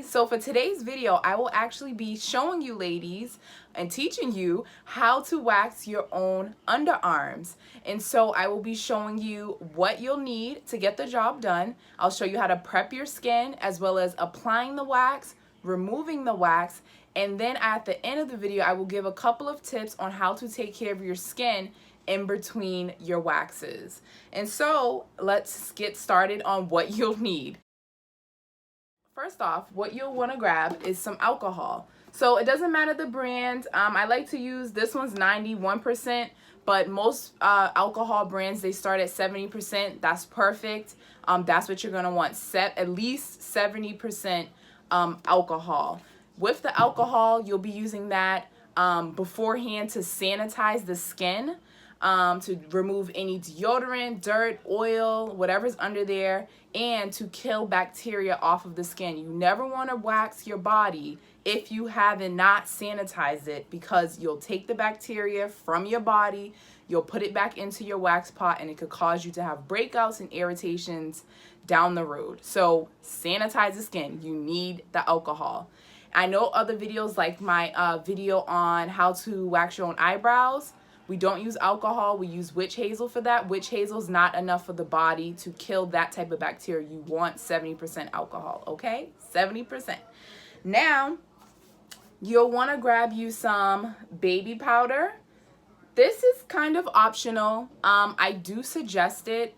so for today's video, I will actually be showing you ladies and teaching you how to wax your own underarms. And so I will be showing you what you'll need to get the job done. I'll show you how to prep your skin as well as applying the wax, removing the wax, and then at the end of the video, I will give a couple of tips on how to take care of your skin in between your waxes. And so let's get started on what you'll need. First off, what you'll want to grab is some alcohol. So it doesn't matter the brand. I like to use, this one's 91%, but most alcohol brands, they start at 70%. That's perfect. That's what you're going to want. Set at least 70% alcohol. With the alcohol, you'll be using that beforehand to sanitize the skin, to remove any deodorant, dirt, oil, whatever's under there, and to kill bacteria off of the skin. You never want to wax your body if you haven't not sanitized it, because you'll take the bacteria from your body, you'll put it back into your wax pot, and it could cause you to have breakouts and irritations down the road. So sanitize the skin. You need the alcohol. I know other videos like my video on how to wax your own eyebrows. We don't use alcohol, we use witch hazel for that. Witch hazel is not enough for the body to kill that type of bacteria. You want 70% alcohol, okay? 70%. Now, you'll want to grab you some baby powder. This is kind of optional. I do suggest it.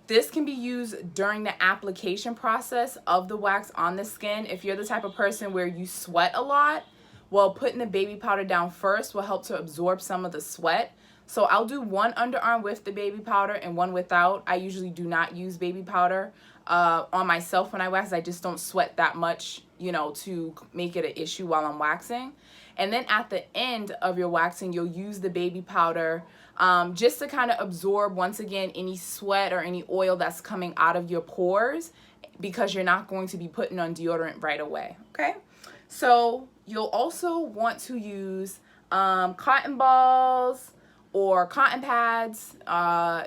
This can be used during the application process of the wax on the skin. If you're the type of person where you sweat a lot, well, putting the baby powder down first will help to absorb some of the sweat. So I'll do one underarm with the baby powder and one without. I usually do not use baby powder on myself when I wax. I just don't sweat that much, you know, to make it an issue while I'm waxing. And then at the end of your waxing, you'll use the baby powder just to kind of absorb, once again, any sweat or any oil that's coming out of your pores, because you're not going to be putting on deodorant right away, okay? So you'll also want to use cotton balls or cotton pads.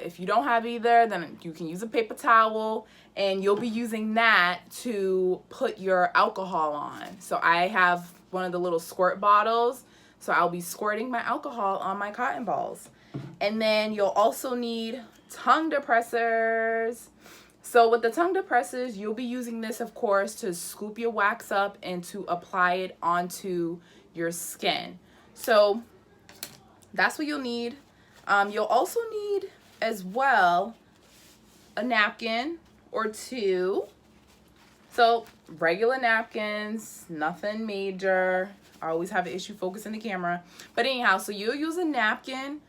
If you don't have either, then you can use a paper towel, and you'll be using that to put your alcohol on. So I have one of the little squirt bottles, so I'll be squirting my alcohol on my cotton balls. And then you'll also need tongue depressors. So with the tongue depressors, you'll be using this, of course, to scoop your wax up and to apply it onto your skin. So that's what you'll need. You'll also need as well a napkin or two. So regular napkins, nothing major. I always have an issue focusing the camera. But anyhow, so you'll use a napkin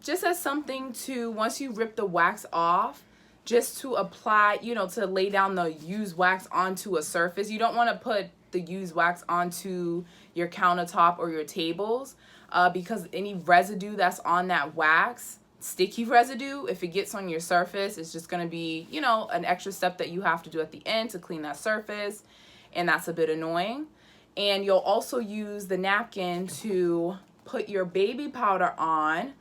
just as something to, once you rip the wax off, just to apply, you know, to lay down the used wax onto a surface. You don't want to put the used wax onto your countertop or your tables because any residue that's on that wax, sticky residue, if it gets on your surface, it's just going to be, you know, an extra step that you have to do at the end to clean that surface, and that's a bit annoying. And you'll also use the napkin to put your baby powder on,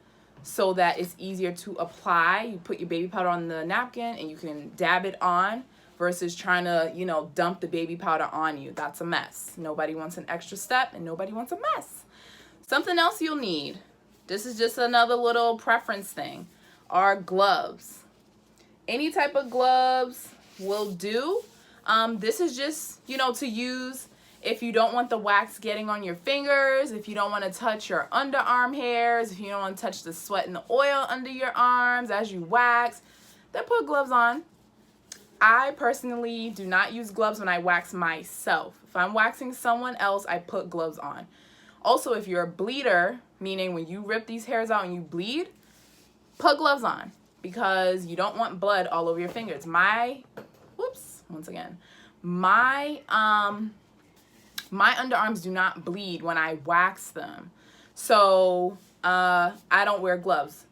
so that it's easier to apply. You put your baby powder on the napkin and you can dab it on, versus trying to, you know, dump the baby powder on you. That's a mess. Nobody wants an extra step, and nobody wants a mess. Something else you'll need, this is just another little preference thing, are gloves. Any type of gloves will do. This is just, you know, to use if you don't want the wax getting on your fingers, if you don't want to touch your underarm hairs, if you don't want to touch the sweat and the oil under your arms as you wax, then put gloves on. I personally do not use gloves when I wax myself. If I'm waxing someone else, I put gloves on. Also, if you're a bleeder, meaning when you rip these hairs out and you bleed, put gloves on, because you don't want blood all over your fingers. My underarms do not bleed when I wax them. So I don't wear gloves.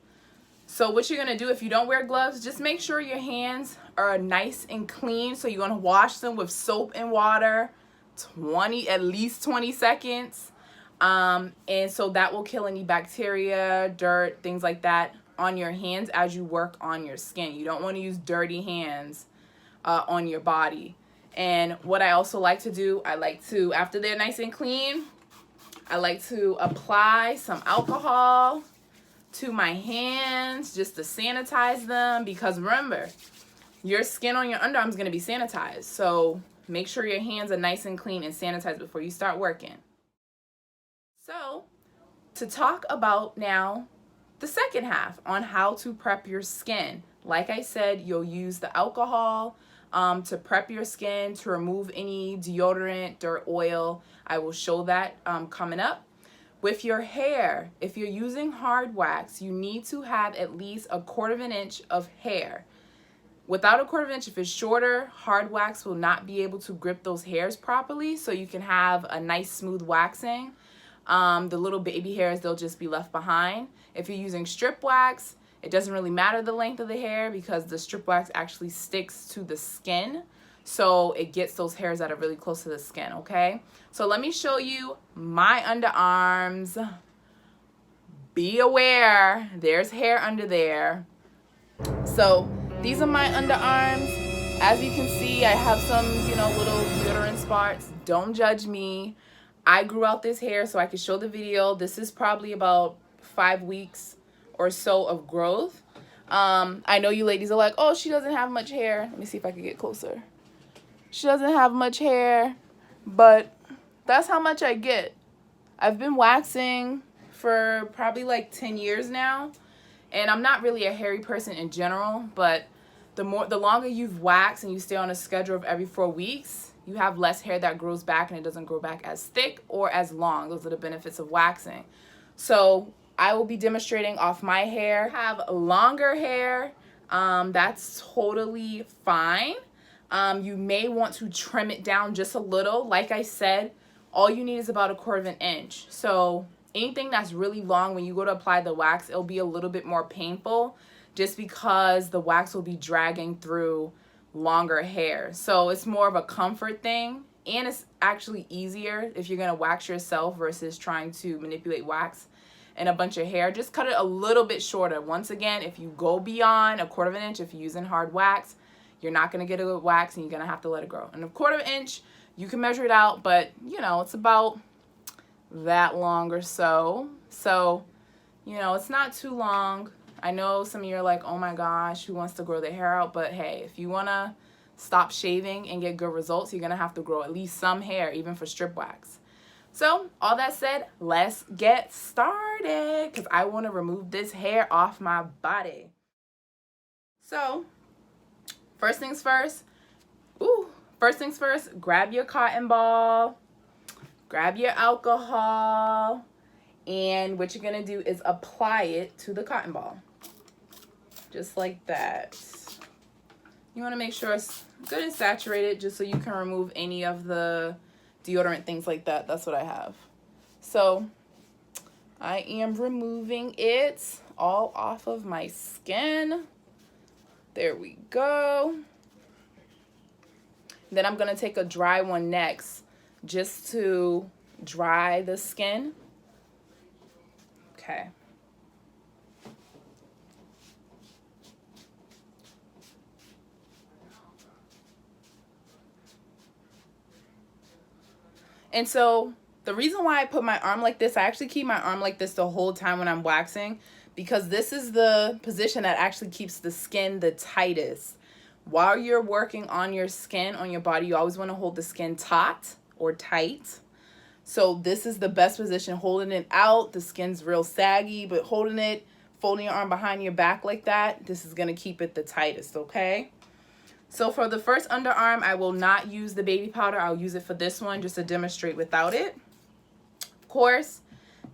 So what you're going to do if you don't wear gloves, just make sure your hands are nice and clean. So you're going to wash them with soap and water, at least 20 seconds. And so that will kill any bacteria, dirt, things like that on your hands as you work on your skin. You don't want to use dirty hands on your body. And what I also like to do, I like to, after they're nice and clean, I like to apply some alcohol to my hands just to sanitize them, because remember, your skin on your underarm is going to be sanitized. So make sure your hands are nice and clean and sanitized before you start working. So to talk about now the second half on how to prep your skin. Like I said, you'll use the alcohol to prep your skin, to remove any deodorant, dirt, oil. I will show that coming up. With your hair, if you're using hard wax, you need to have at least 1/4 inch of hair. Without 1/4 inch, if it's shorter, hard wax will not be able to grip those hairs properly, so you can have a nice smooth waxing. The little baby hairs, they'll just be left behind. If you're using strip wax, it doesn't really matter the length of the hair because the strip wax actually sticks to the skin. So it gets those hairs that are really close to the skin, okay? So let me show you my underarms. Be aware, there's hair under there. So these are my underarms. As you can see, I have some, little deodorant spots. Don't judge me. I grew out this hair so I could show the video. This is probably about 5 weeks or so of growth. I know you ladies are like, oh, she doesn't have much hair. Let me see if I can get closer. She doesn't have much hair, but that's how much I get. I've been waxing for probably like 10 years now, and I'm not really a hairy person in general, but the longer you've waxed and you stay on a schedule of every 4 weeks, you have less hair that grows back, and it doesn't grow back as thick or as long. Those are the benefits of waxing. So I will be demonstrating off my hair. Have longer hair, that's totally fine. You may want to trim it down just a little. Like I said, all you need is about 1/4 inch. So anything that's really long, when you go to apply the wax, it'll be a little bit more painful just because the wax will be dragging through longer hair. So it's more of a comfort thing, and it's actually easier if you're gonna wax yourself versus trying to manipulate wax and a bunch of hair. Just cut it a little bit shorter. Once again, if you go beyond 1/4 inch, if you're using hard wax, you're not gonna get a good wax and you're gonna have to let it grow. And 1/4 inch, you can measure it out, but it's about that long or so. So, it's not too long. I know some of you are like, oh my gosh, who wants to grow their hair out? But hey, if you wanna stop shaving and get good results, you're gonna have to grow at least some hair, even for strip wax. So all that said, let's get started, because I want to remove this hair off my body. So first things first, grab your cotton ball, grab your alcohol, and what you're gonna do is apply it to the cotton ball. Just like that. You wanna make sure it's good and saturated just so you can remove any of the deodorant, things like that. That's what I have. So I am removing it all off of my skin. There we go. Then I'm gonna take a dry one next just to dry the skin. Okay. And so the reason why I put my arm like this, I actually keep my arm like this the whole time when I'm waxing, because this is the position that actually keeps the skin the tightest. While you're working on your skin, on your body, you always want to hold the skin taut or tight. So this is the best position. Holding it out, the skin's real saggy, but holding it, folding your arm behind your back like that, this is going to keep it the tightest, okay? So for the first underarm, I will not use the baby powder. I'll use it for this one just to demonstrate without it. Of course,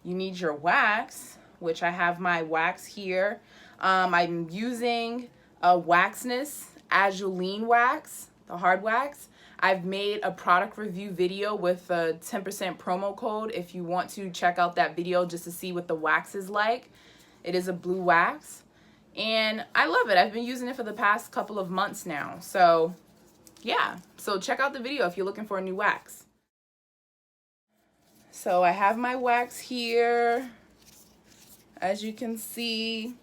you need your wax, which I have my wax here. I'm using a Waxness Azulene wax, the hard wax. I've made a product review video with a 10% promo code if you want to check out that video just to see what the wax is like. It is a blue wax. And I love it. I've been using it for the past couple of months now. So yeah, so check out the video if you're looking for a new wax. So I have my wax here, as you can see.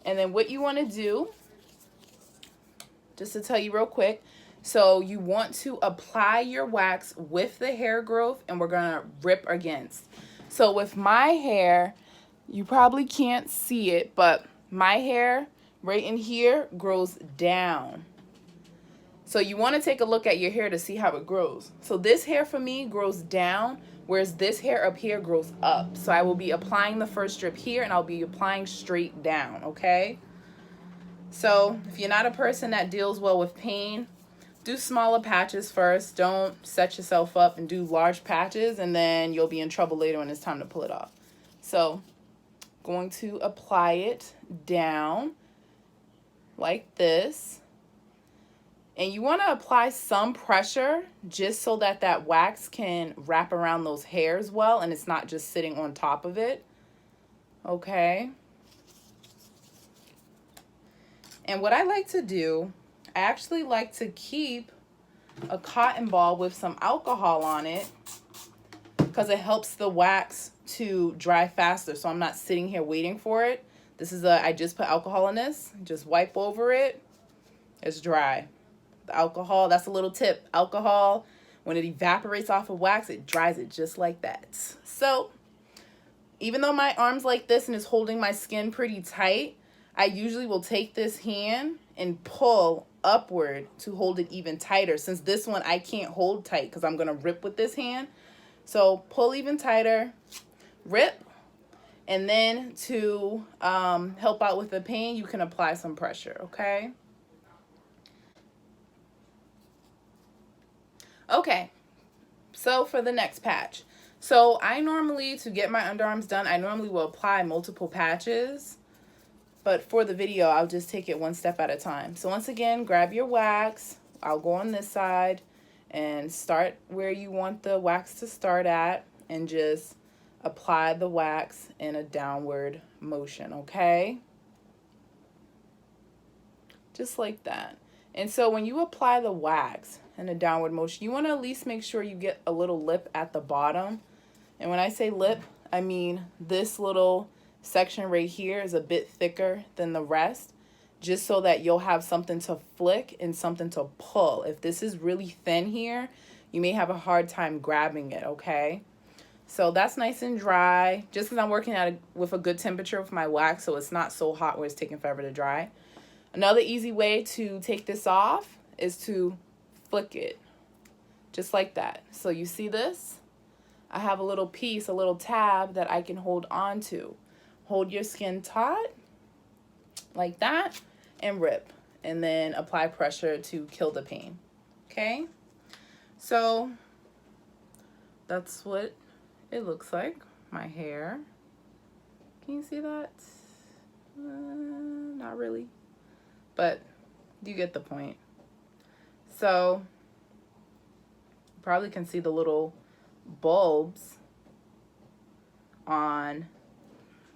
And then what you want to do, just to tell you real quick, So you want to apply your wax with the hair growth, and we're gonna rip against. So with my hair, you probably can't see it, but my hair right in here grows down. So you want to take a look at your hair to see how it grows. So this hair for me grows down, whereas this hair up here grows up. So I will be applying the first strip here, and I'll be applying straight down, okay? So if you're not a person that deals well with pain, do smaller patches first. Don't set yourself up and do large patches, and then you'll be in trouble later when it's time to pull it off. So going to apply it down like this. And you want to apply some pressure just so that that wax can wrap around those hairs well and it's not just sitting on top of it. Okay. And what I like to do, I actually like to keep a cotton ball with some alcohol on it because it helps the wax to dry faster. So I'm not sitting here waiting for it. This is I just put alcohol in this. Just wipe over it. It's dry. The alcohol, that's a little tip. Alcohol, when it evaporates off of wax, it dries it just like that. So even though my arm's like this and is holding my skin pretty tight, I usually will take this hand and pull upward to hold it even tighter. Since this one I can't hold tight because I'm going to rip with this hand. So pull even tighter, rip, and then to help out with the pain, you can apply some pressure, okay? Okay, so for the next patch. So I normally, to get my underarms done, I normally will apply multiple patches. But for the video, I'll just take it one step at a time. So once again, grab your wax. I'll go on this side and start where you want the wax to start at and just apply the wax in a downward motion, okay? Just like that. And so when you apply the wax in a downward motion, you want to at least make sure you get a little lip at the bottom. And when I say lip, I mean this little section right here is a bit thicker than the rest, just so that you'll have something to flick and something to pull. If this is really thin here, you may have a hard time grabbing it, okay? So that's nice and dry, just because I'm working with a good temperature with my wax, so it's not so hot where it's taking forever to dry. Another easy way to take this off is to flick it, just like that. So you see this? I have a little piece, a little tab that I can hold on to. Hold your skin taut, like that, and rip. And then apply pressure to kill the pain, okay? So that's what it looks like, my hair. Can you see that? Not really, but you get the point. So you probably can see the little bulbs on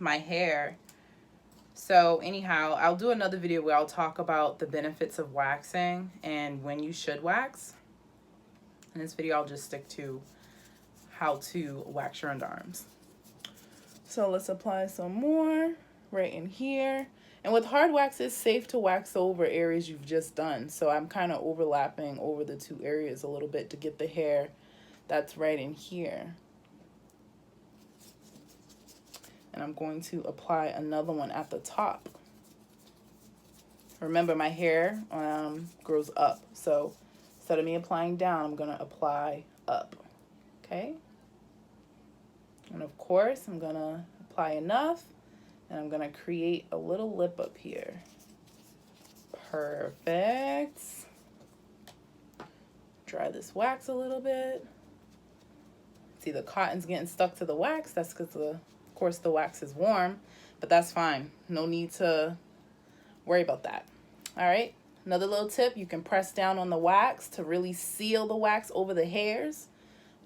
my hair. So anyhow, I'll do another video where I'll talk about the benefits of waxing and when you should wax. In this video, I'll just stick to how to wax your underarms. So let's apply some more right in here. And with hard wax, it's safe to wax over areas you've just done. So I'm kind of overlapping over the two areas a little bit to get the hair that's right in here. And I'm going to apply another one at the top. Remember, my hair grows up. So instead of me applying down, I'm going to apply up. Okay? And of course, I'm going to apply enough. And I'm going to create a little lip up here. Perfect. Dry this wax a little bit. See, the cotton's getting stuck to the wax. That's because of course the wax is warm, but that's fine. No need to worry about that. All right, another little tip, you can press down on the wax to really seal the wax over the hairs.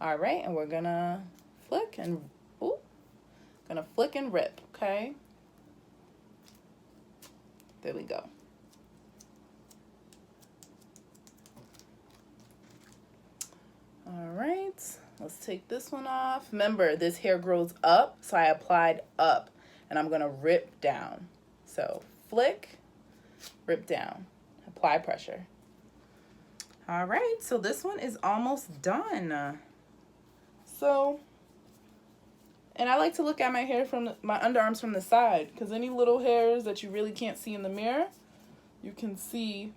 All right, and we're gonna flick and rip, okay? There we go. All right, let's take this one off. Remember, this hair grows up, so I applied up, and I'm gonna rip down. So flick, rip down, apply pressure. All right, so this one is almost done. So, and I like to look at my hair from my underarms from the side, because any little hairs that you really can't see in the mirror, you can see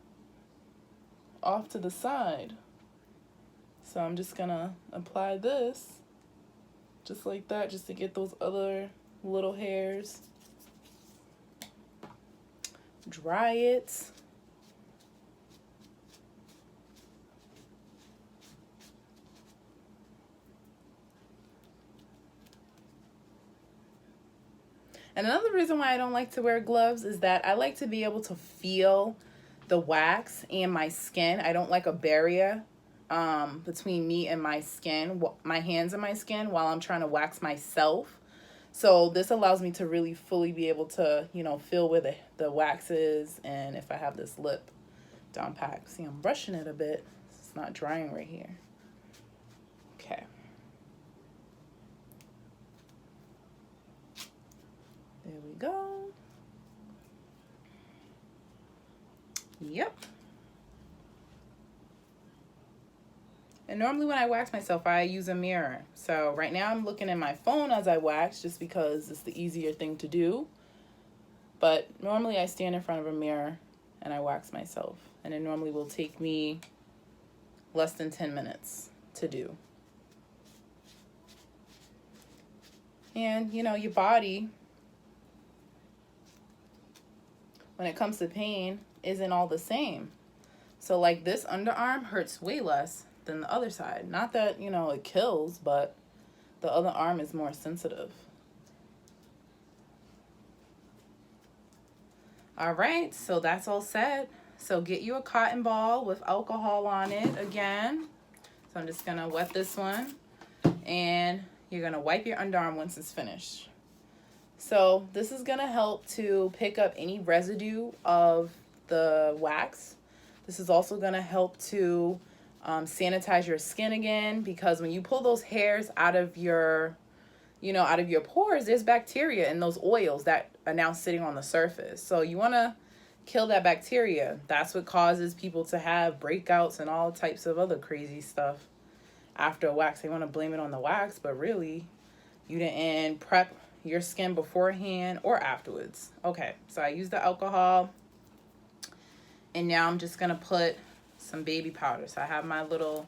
off to the side. So I'm just gonna apply this just like that, just to get those other little hairs. Dry it. And another reason why I don't like to wear gloves is that I like to be able to feel the wax and my skin. I don't like a barrier between me and my skin, my hands and my skin, while I'm trying to wax myself. So this allows me to really fully be able to, you know, feel where the wax is, and if I have this lip down packed. See, I'm brushing it a bit. It's not drying right here. Okay. There we go. Yep. And normally when I wax myself, I use a mirror. So right now I'm looking at my phone as I wax just because it's the easier thing to do. But normally I stand in front of a mirror and I wax myself. And it normally will take me less than 10 minutes to do. And, you know, your body, when it comes to pain, isn't all the same. So like this underarm hurts way less than the other side. Not that, you know, it kills, but the other arm is more sensitive. All right, so that's all set. So get you a cotton ball with alcohol on it again. So I'm just gonna wet this one, and you're gonna wipe your underarm once it's finished. So this is gonna help to pick up any residue of the wax. This is also gonna help to sanitize your skin again, because when you pull those hairs out of your, you know, out of your pores, there's bacteria in those oils that are now sitting on the surface. So you wanna kill that bacteria. That's what causes people to have breakouts and all types of other crazy stuff after a wax. They wanna blame it on the wax, but really, you didn't prep your skin beforehand or afterwards. Okay, so I used the alcohol, and now I'm just gonna put some baby powder. So I have my little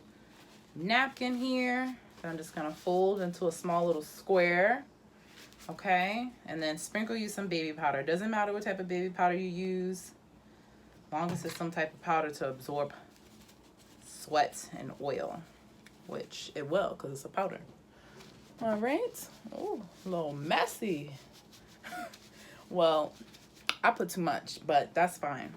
napkin here that I'm just gonna fold into a small little square. Okay, and then sprinkle you some baby powder. Doesn't matter what type of baby powder you use, as long as it's some type of powder to absorb sweat and oil, which it will because it's a powder. All right. Oh, a little messy. Well, I put too much, but that's fine.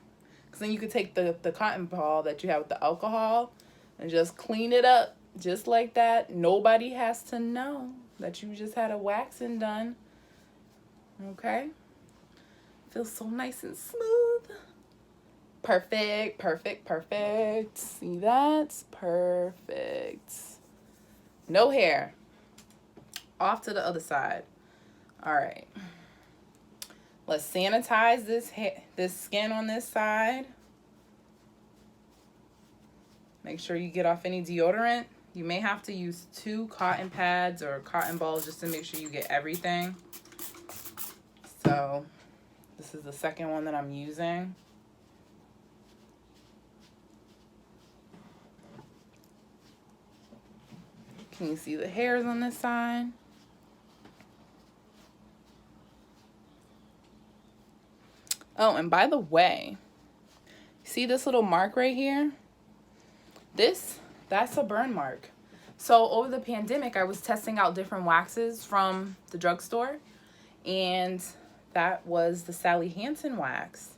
Because then you could take the cotton ball that you have with the alcohol and just clean it up just like that. Nobody has to know that you just had a waxing done. Okay? Feels so nice and smooth. Perfect, perfect, perfect. See that? Perfect. No hair. Off to the other side. All right. Let's sanitize this skin on this side. Make sure you get off any deodorant. You may have to use 2 cotton pads or cotton balls just to make sure you get everything. So this is the second one that I'm using. Can you see the hairs on this side? Oh, and by the way, see this little mark right here? That's a burn mark. So over the pandemic, I was testing out different waxes from the drugstore, and that was the Sally Hansen wax,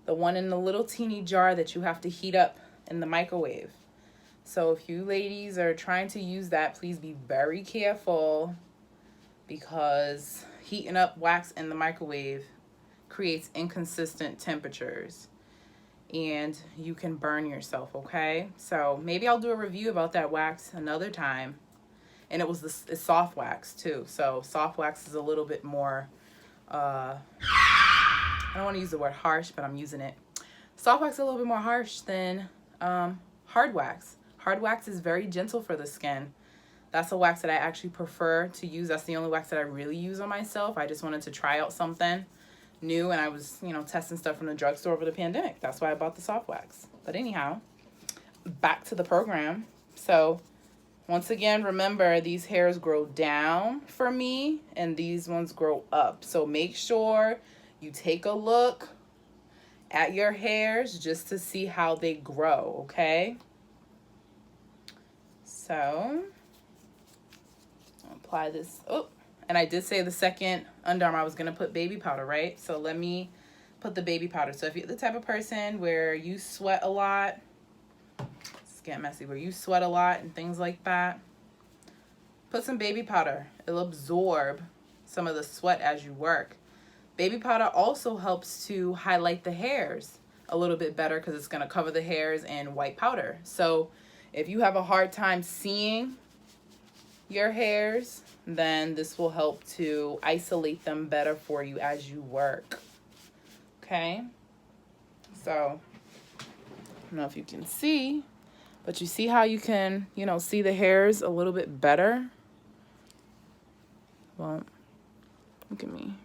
the one in the little teeny jar that you have to heat up in the microwave. So if you ladies are trying to use that, please be very careful, because heating up wax in the microwave creates inconsistent temperatures and you can burn yourself. Okay, so maybe I'll do a review about that wax another time. And it's soft wax too, so soft wax is a little bit more I don't want to use the word harsh, but I'm using it. Soft wax is a little bit more harsh than hard wax. Hard wax is very gentle for the skin. That's a wax that I actually prefer to use. That's the only wax that I really use on myself. I just wanted to try out something new, and I was, you know, testing stuff from the drugstore over the pandemic. That's why I bought the soft wax. But anyhow, back to the program. So once again, remember, these hairs grow down for me and these ones grow up. So make sure you take a look at your hairs just to see how they grow, okay? So I'll apply this. Oh, and I did say the second underarm I was gonna put baby powder, right? So let me put the baby powder. So if you're the type of person where you sweat a lot, it's getting messy, where you sweat a lot and things like that, put some baby powder. It'll absorb some of the sweat as you work. Baby powder also helps to highlight the hairs a little bit better because it's going to cover the hairs in white powder. So if you have a hard time seeing your hairs, then this will help to isolate them better for you as you work. Okay? So I don't know if you can see, but you see how you can, you know, see the hairs a little bit better? Well, look at me.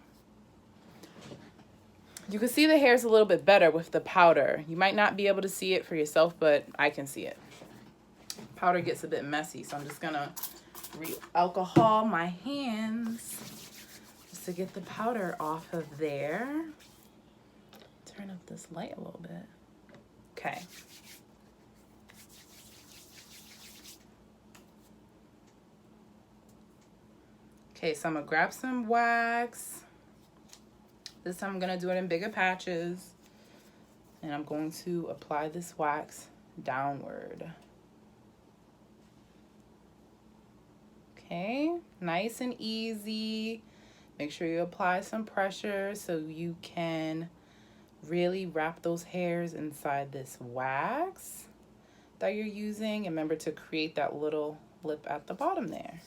You can see the hairs a little bit better with the powder. You might not be able to see it for yourself, but I can see it. Powder gets a bit messy, so I'm just gonna re-alcohol my hands just to get the powder off of there. Turn up this light a little bit. Okay. Okay, so I'm gonna grab some wax. This time I'm gonna do it in bigger patches. And I'm going to apply this wax downward. Okay, nice and easy. Make sure you apply some pressure so you can really wrap those hairs inside this wax that you're using. And remember to create that little lip at the bottom there.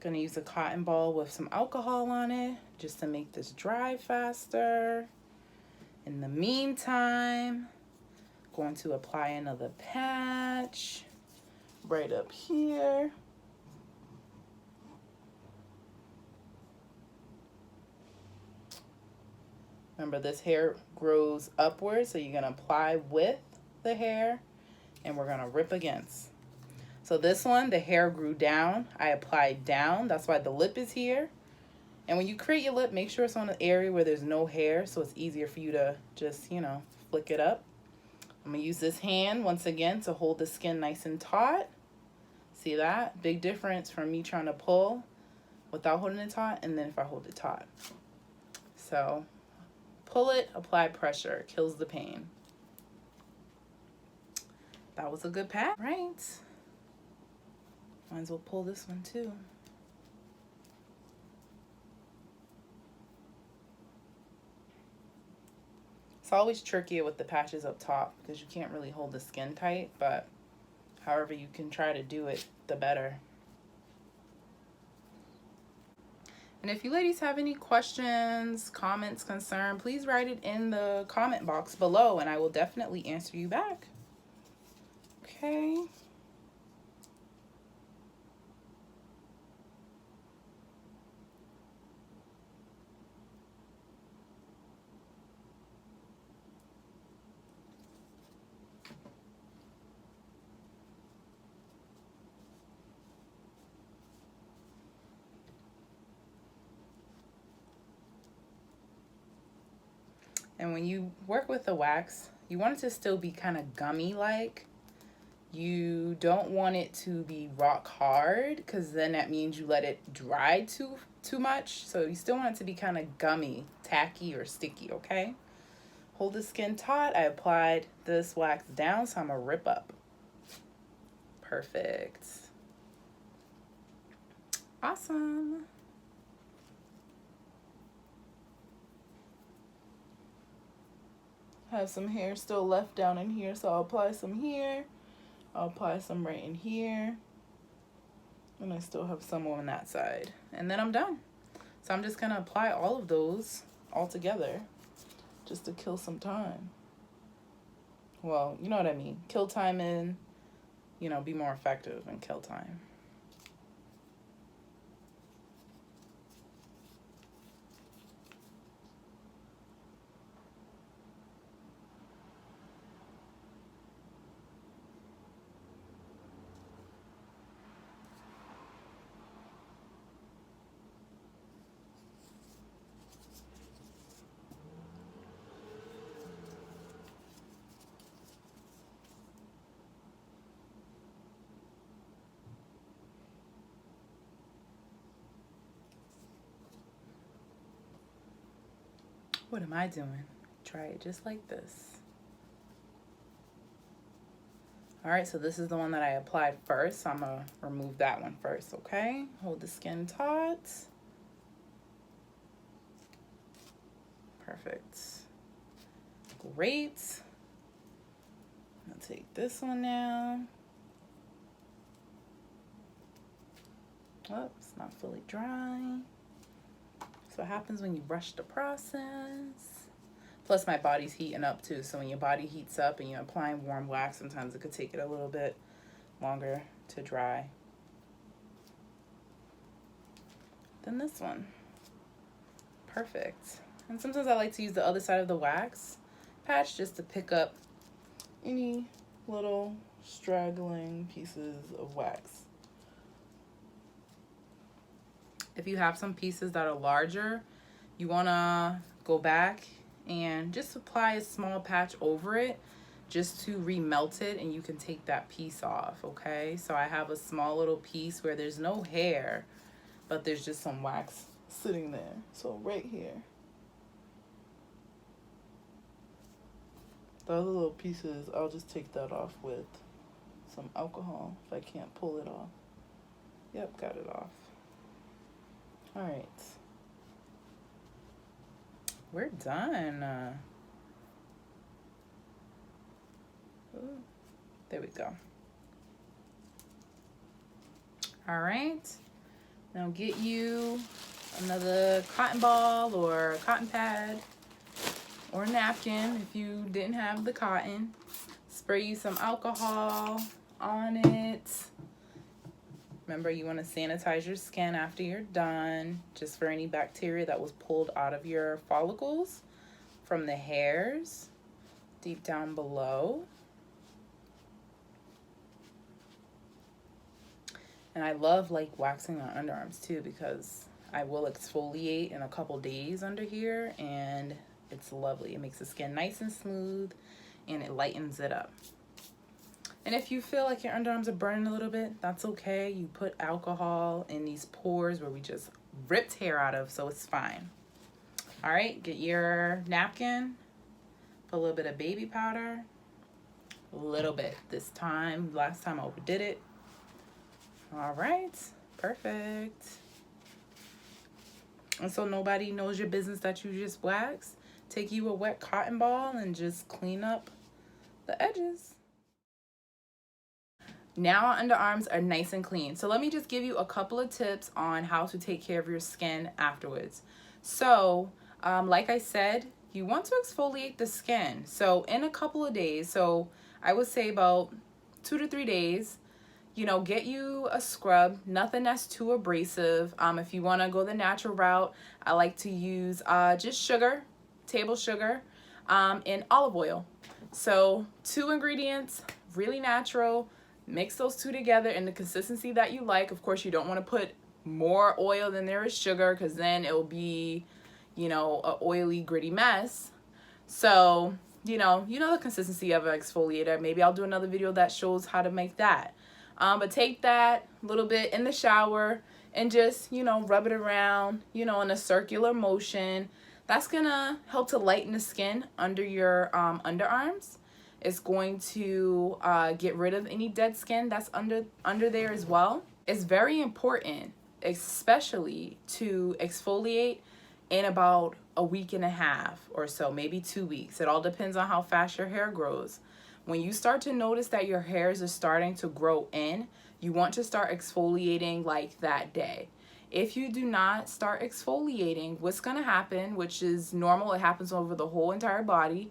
Gonna use a cotton ball with some alcohol on it just to make this dry faster. In the meantime, going to apply another patch right up here. Remember, this hair grows upwards, so you're gonna apply with the hair and we're gonna rip against. So this one, the hair grew down. I applied down. That's why the lip is here. And when you create your lip, make sure it's on an area where there's no hair so it's easier for you to just, you know, flick it up. I'm gonna use this hand once again to hold the skin nice and taut. See that? Big difference from me trying to pull without holding it taut and then if I hold it taut. So pull it, apply pressure, kills the pain. That was a good pat, right? Might as well pull this one too. It's always trickier with the patches up top because you can't really hold the skin tight, but however you can try to do it, the better. And if you ladies have any questions, comments, concern, please write it in the comment box below and I will definitely answer you back. Okay. And when you work with the wax, you want it to still be kind of gummy-like. You don't want it to be rock hard because then that means you let it dry too much. So you still want it to be kind of gummy, tacky, or sticky, okay? Hold the skin taut. I applied this wax down, so I'm gonna rip up. Perfect. Awesome. Have some hair still left down in here, so I'll apply some here. I'll apply some right in here. And I still have some on that side. And then I'm done. So I'm just gonna apply all of those all together just to kill some time. Well, you know what I mean. Kill time and, be more effective and kill time. What am I doing? Try it just like this. All right, so this is the one that I applied first. So I'm gonna remove that one first, okay? Hold the skin taut. Perfect. Great. I'll take this one now. Oh, it's not fully dry. So what happens when you rush the process? Plus my body's heating up too. So when your body heats up and you're applying warm wax, sometimes it could take it a little bit longer to dry than this one. Perfect. And sometimes I like to use the other side of the wax patch just to pick up any little straggling pieces of wax. If you have some pieces that are larger, you want to go back and just apply a small patch over it just to remelt it, and you can take that piece off, okay? So I have a small little piece where there's no hair, but there's just some wax sitting there. So right here. The other little pieces, I'll just take that off with some alcohol if I can't pull it off. Yep, got it off. All right. We're done. There we go. All right. Now get you another cotton ball or a cotton pad or a napkin if you didn't have the cotton. Spray you some alcohol on it. Remember, you want to sanitize your skin after you're done, just for any bacteria that was pulled out of your follicles from the hairs deep down below. And I love like waxing on underarms too, because I will exfoliate in a couple days under here, and it's lovely. It makes the skin nice and smooth, and it lightens it up. And if you feel like your underarms are burning a little bit, that's okay. You put alcohol in these pores where we just ripped hair out of, so it's fine. All right, get your napkin, put a little bit of baby powder, a little bit this time. Last time I overdid it. All right, perfect. And so nobody knows your business that you just waxed. Take you a wet cotton ball and just clean up the edges. Now our underarms are nice and clean. So let me just give you a couple of tips on how to take care of your skin afterwards. So like I said, you want to exfoliate the skin. So in a couple of days, so I would say about 2 to 3 days, get you a scrub, nothing that's too abrasive. If you want to go the natural route, I like to use just sugar, table sugar, and olive oil. So 2 ingredients, really natural. Mix those 2 together in the consistency that you like. Of course, you don't want to put more oil than there is sugar, because then it will be, an oily, gritty mess. So, the consistency of an exfoliator. Maybe I'll do another video that shows how to make that. But take that little bit in the shower and just, rub it around, in a circular motion. That's going to help to lighten the skin under your underarms. It's going to get rid of any dead skin that's under there as well. It's very important, especially to exfoliate in about a week and a half or so, maybe 2 weeks. It all depends on how fast your hair grows. When you start to notice that your hairs are starting to grow in, you want to start exfoliating like that day. If you do not start exfoliating, what's going to happen, which is normal, it happens over the whole entire body,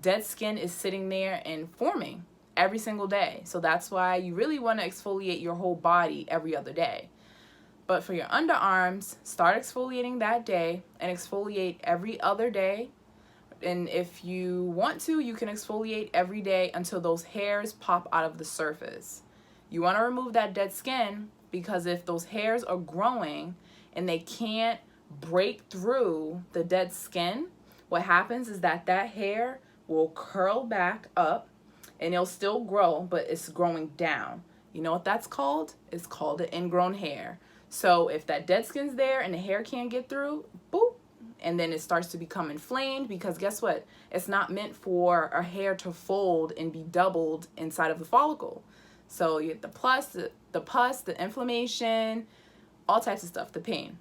dead skin is sitting there and forming every single day. So that's why you really want to exfoliate your whole body every other day. But for your underarms, start exfoliating that day and exfoliate every other day. And if you want to, you can exfoliate every day until those hairs pop out of the surface. You want to remove that dead skin because if those hairs are growing and they can't break through the dead skin, what happens is that hair will curl back up and it'll still grow, but it's growing down. You know what that's called? It's called an ingrown hair. So if that dead skin's there and the hair can't get through, boop, and then it starts to become inflamed because guess what? It's not meant for a hair to fold and be doubled inside of the follicle. So you get the pus, the inflammation, all types of stuff, the pain.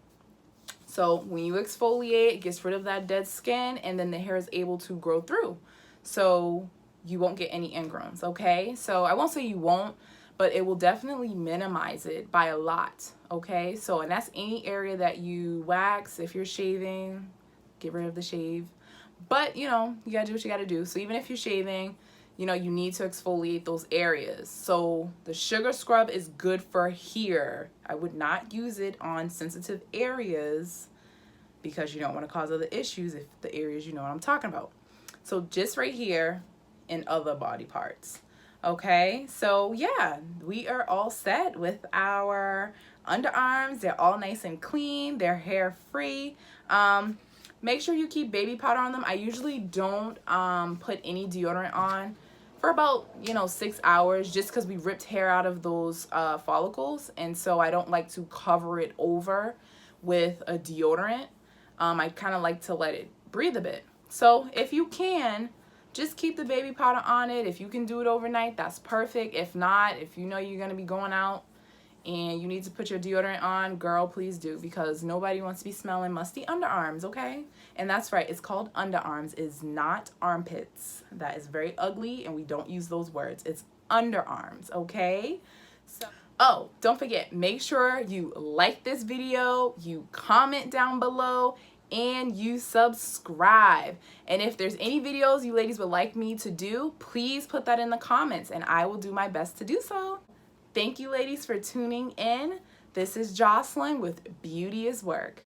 So when you exfoliate, it gets rid of that dead skin and then the hair is able to grow through. So you won't get any ingrowns, okay? So I won't say you won't, but it will definitely minimize it by a lot, okay? So, and that's any area that you wax. If you're shaving, get rid of the shave. But, you know, you gotta do what you gotta do. So even if you're shaving, you know, you need to exfoliate those areas. So the sugar scrub is good for here. I would not use it on sensitive areas because you don't want to cause other issues if the areas you know what I'm talking about. So just right here and other body parts. Okay, so yeah, we are all set with our underarms. They're all nice and clean. They're hair free. Make sure you keep baby powder on them. I usually don't put any deodorant on for about 6 hours just because we ripped hair out of those follicles, and so I don't like to cover it over with a deodorant. I kind of like to let it breathe a bit. So if you can, just keep the baby powder on it. If you can do it overnight, that's perfect. If not, if you know you're going to be going out and you need to put your deodorant on, girl, please do, because nobody wants to be smelling musty underarms, okay? And that's right, it's called underarms. It's not armpits. That is very ugly and we don't use those words. It's underarms, okay? So, oh, don't forget, make sure you like this video, you comment down below, and you subscribe. And if there's any videos you ladies would like me to do, please put that in the comments and I will do my best to do so. Thank you ladies for tuning in. This is Jocelyn with Beauty is Work.